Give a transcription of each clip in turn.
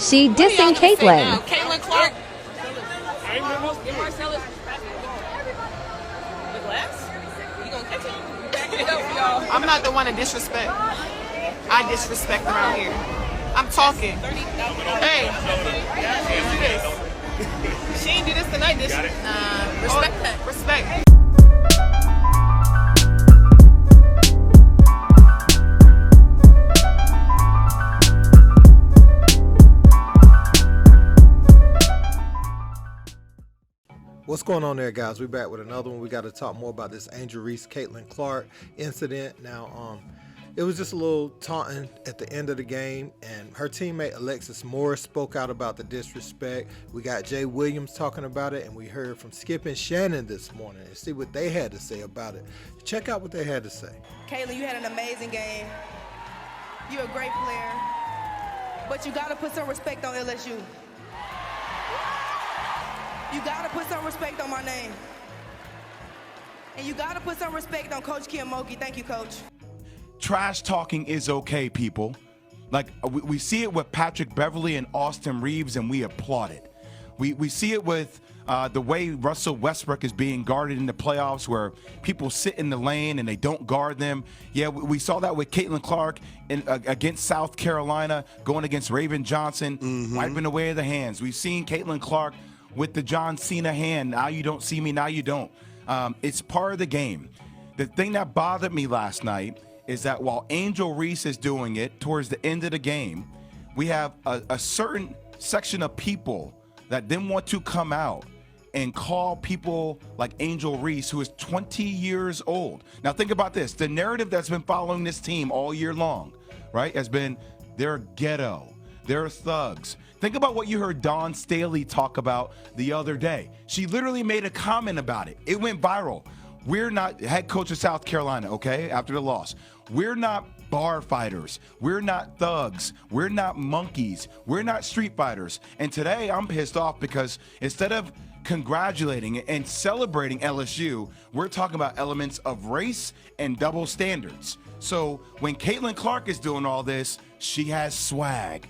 She dissing Caitlin. Caitlin Clark. I'm not the one to disrespect. I disrespect around here. I'm talking. Hey, she ain't do this tonight, did she? Respect that. Respect. What's going on there, guys? We're back with another one. We got to talk more about this Angel Reese Caitlin Clark incident. Now, it was just a little taunting at the end of the game, and her teammate Alexis Morris spoke out about the disrespect. We got Jay Williams talking about it, and we heard from Skip and Shannon this morning and see what they had to say about it. Check out what they had to say. Caitlin, you had an amazing game. You're a great player, but you got to put some respect on LSU. You gotta put some respect on my name. And you gotta put some respect on Coach Kim Mulkey. Thank you, Coach. Trash talking is okay, people. Like, we see it with Patrick Beverly and Austin Reeves, and we applaud it. We see it with the way Russell Westbrook is being guarded in the playoffs, where people sit in the lane and they don't guard them. Yeah, we saw that with Caitlin Clark against South Carolina, going against Raven Johnson, wiping away the hands. We've seen Caitlin Clark with the John Cena hand. Now you don't see me, now you don't. It's part of the game. The thing that bothered me last night is that while Angel Reese is doing it towards the end of the game, we have a certain section of people that then want to come out and call people like Angel Reese, who is 20 years old. Now think about this. The narrative that's been following this team all year long, right, has been they're ghetto, they're thugs. Think about what you heard Dawn Staley talk about the other day. She literally made a comment about it. It went viral. We're not, head coach of South Carolina, okay, after the loss. We're not bar fighters. We're not thugs. We're not monkeys. We're not street fighters. And today I'm pissed off because instead of congratulating and celebrating LSU, we're talking about elements of race and double standards. So when Caitlin Clark is doing all this, she has swag.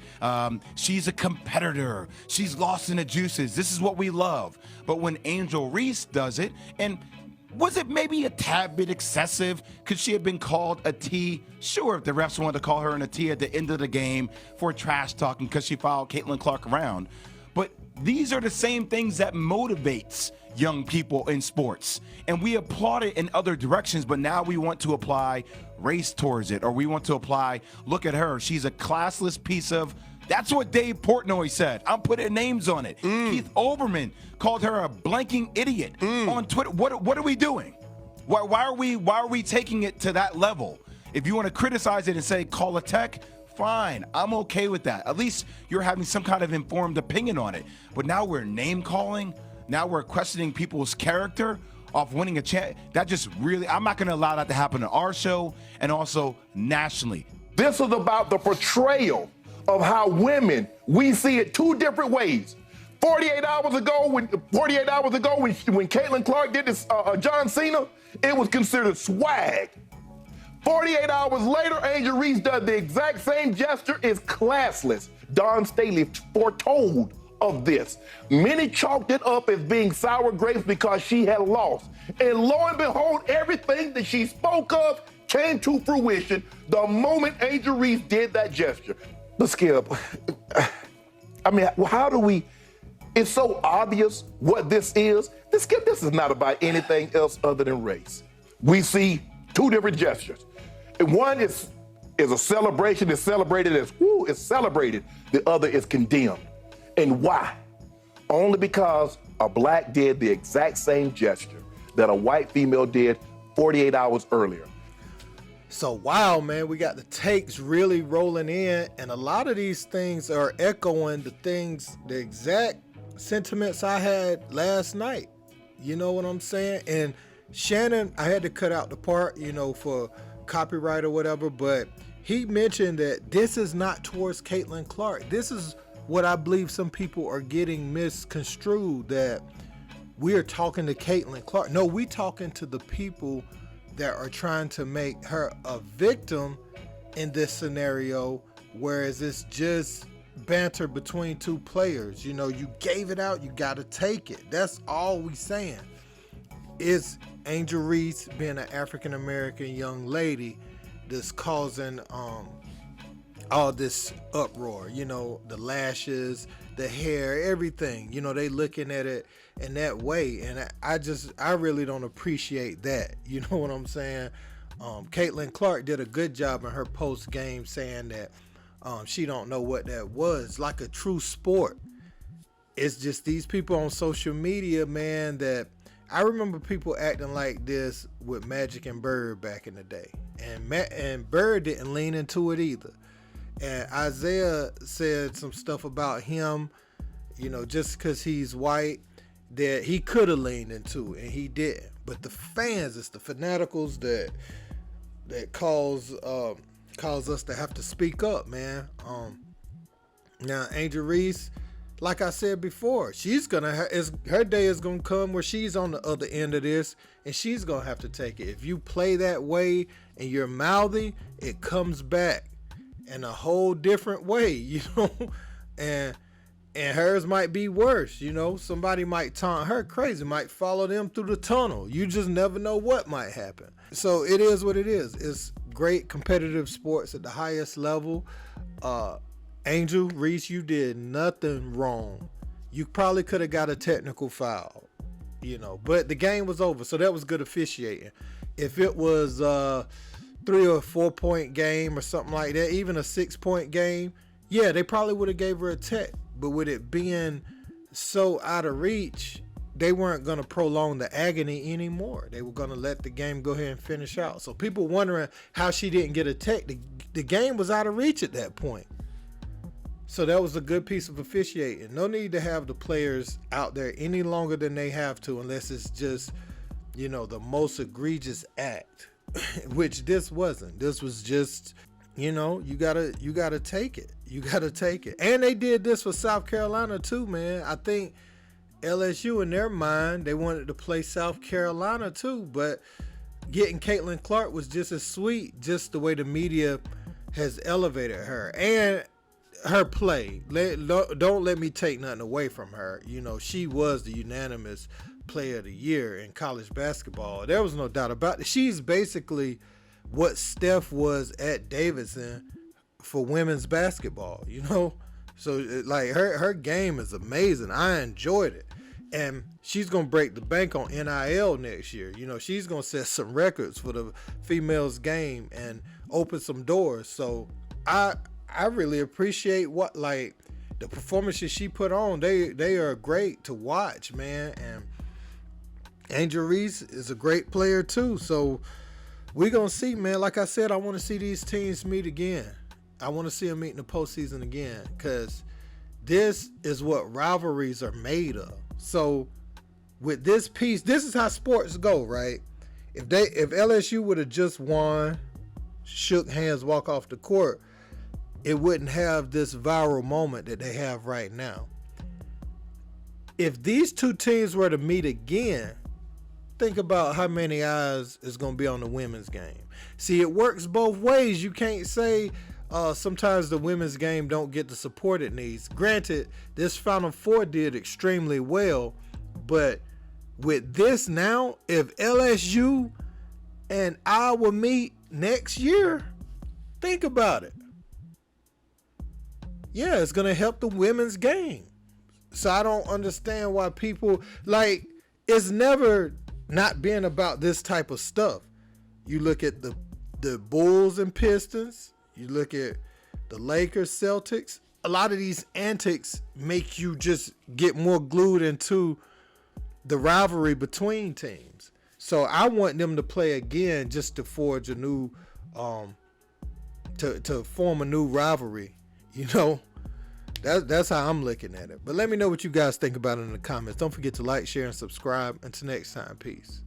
She's a competitor. She's lost in the juices. This is what we love. But when Angel Reese does it, and was it maybe a tad bit excessive? Could she have been called a T? Sure, if the refs wanted to call her a T at the end of the game for trash talking because she fouled Caitlin Clark around. But these are the same things that motivates young people in sports. And we applaud it in other directions, but now we want to apply race towards it, or we want to apply, look at her, she's a classless piece of, that's what Dave Portnoy said. I'm putting names on it. Keith Olbermann called her a blanking idiot on Twitter. What are we doing? Why are we taking it to that level? If you want to criticize it and say call a tech, fine, I'm okay with that. At least you're having some kind of informed opinion on it. But now we're name calling. Now we're questioning people's character off winning a chance. That just really, I'm not going to allow that to happen on our show and also nationally. This is about the portrayal of how women, we see it two different ways. 48 hours ago when Caitlin Clark did this John Cena, it was considered swag. 48 hours later, Angel Reese does the exact same gesture. Is classless. Dawn Staley foretold of this. Many chalked it up as being sour grapes because she had lost. And lo and behold, everything that she spoke of came to fruition the moment Angel Reese did that gesture. But Skip, I mean, how do we, it's so obvious what this is. Skip, this is not about anything else other than race. We see two different gestures. And one is a celebration, it's celebrated as, woo, it's celebrated. The other is condemned. And why? Only because a black did the exact same gesture that a white female did 48 hours earlier. So, wow, man, we got the takes really rolling in, and a lot of these things are echoing the exact sentiments I had last night. You know what I'm saying? And Shannon, I had to cut out the part, for copyright or whatever, but he mentioned that this is not towards Caitlin Clark. This is what I believe some people are getting misconstrued, that we are talking to Caitlin Clark. No, we talking to the people that are trying to make her a victim in this scenario, whereas it's just banter between two players. You know, you gave it out, you got to take it. That's all we saying. Is Angel Reese, being an African-American young lady, that's causing all this uproar, you know, the lashes, the hair, everything, you know, they looking at it in that way. And I really don't appreciate that. You know what I'm saying? Caitlin Clark did a good job in her post game saying that she don't know what that was, like a true sport. It's just these people on social media, man, that I remember people acting like this with Magic and Bird back in the day. And Bird didn't lean into it either. And Isaiah said some stuff about him, you know, just because he's white, that he could have leaned into it, and he didn't. But the fans, it's the fanaticals that cause us to have to speak up, man. Now Angel Reese, like I said before, she's gonna her day is gonna come where she's on the other end of this, and she's gonna have to take it. If you play that way and you're mouthy, it comes back in a whole different way, you know. And hers might be worse, you know. Somebody might taunt her crazy, might follow them through the tunnel. You just never know what might happen. So it is what it is. It's great competitive sports at the highest level. Angel Reese, you did nothing wrong. You probably could have got a technical foul, you know, but the game was over, so that was good officiating. If it was 3 or 4 point game or something like that, even a 6 point game, yeah, they probably would have gave her a tech. But with it being so out of reach, they weren't going to prolong the agony anymore. They were going to let the game go ahead and finish out. So people wondering how she didn't get a tech. The game was out of reach at that point. So that was a good piece of officiating. No need to have the players out there any longer than they have to, unless it's just, you know, the most egregious act, which this wasn't. This was just, you know, you gotta take it. You gotta take it. And they did this for South Carolina too, man. I think LSU, in their mind, they wanted to play South Carolina too, but getting Caitlin Clark was just as sweet, just the way the media has elevated her and her play. Don't let me take nothing away from her. You know, she was the unanimous player of the year in college basketball. There was no doubt about it. She's basically what Steph was at Davidson for women's basketball, you know? So like her game is amazing. I enjoyed it. And she's going to break the bank on NIL next year. You know, she's going to set some records for the females game and open some doors. So I really appreciate what, like, the performances she put on. They are great to watch, man. And Angel Reese is a great player too. So we're going to see, man. Like I said, I want to see these teams meet again. I want to see them meet in the postseason again, because this is what rivalries are made of. So with this piece, this is how sports go, right? If LSU would have just won, shook hands, walk off the court, it wouldn't have this viral moment that they have right now. If these two teams were to meet again, think about how many eyes is going to be on the women's game. See, it works both ways. You can't say sometimes the women's game don't get the support it needs. Granted, this Final Four did extremely well, but with this now, if LSU and Iowa meet next year, think about it. Yeah, it's going to help the women's game. So I don't understand why people, like, it's never not been about this type of stuff. You look at the Bulls and Pistons, you look at the Lakers, Celtics, a lot of these antics make you just get more glued into the rivalry between teams. So I want them to play again just to forge a new, to form a new rivalry. You know, that's how I'm looking at it. But let me know what you guys think about it in the comments. Don't forget to like, share, and subscribe. Until next time, peace.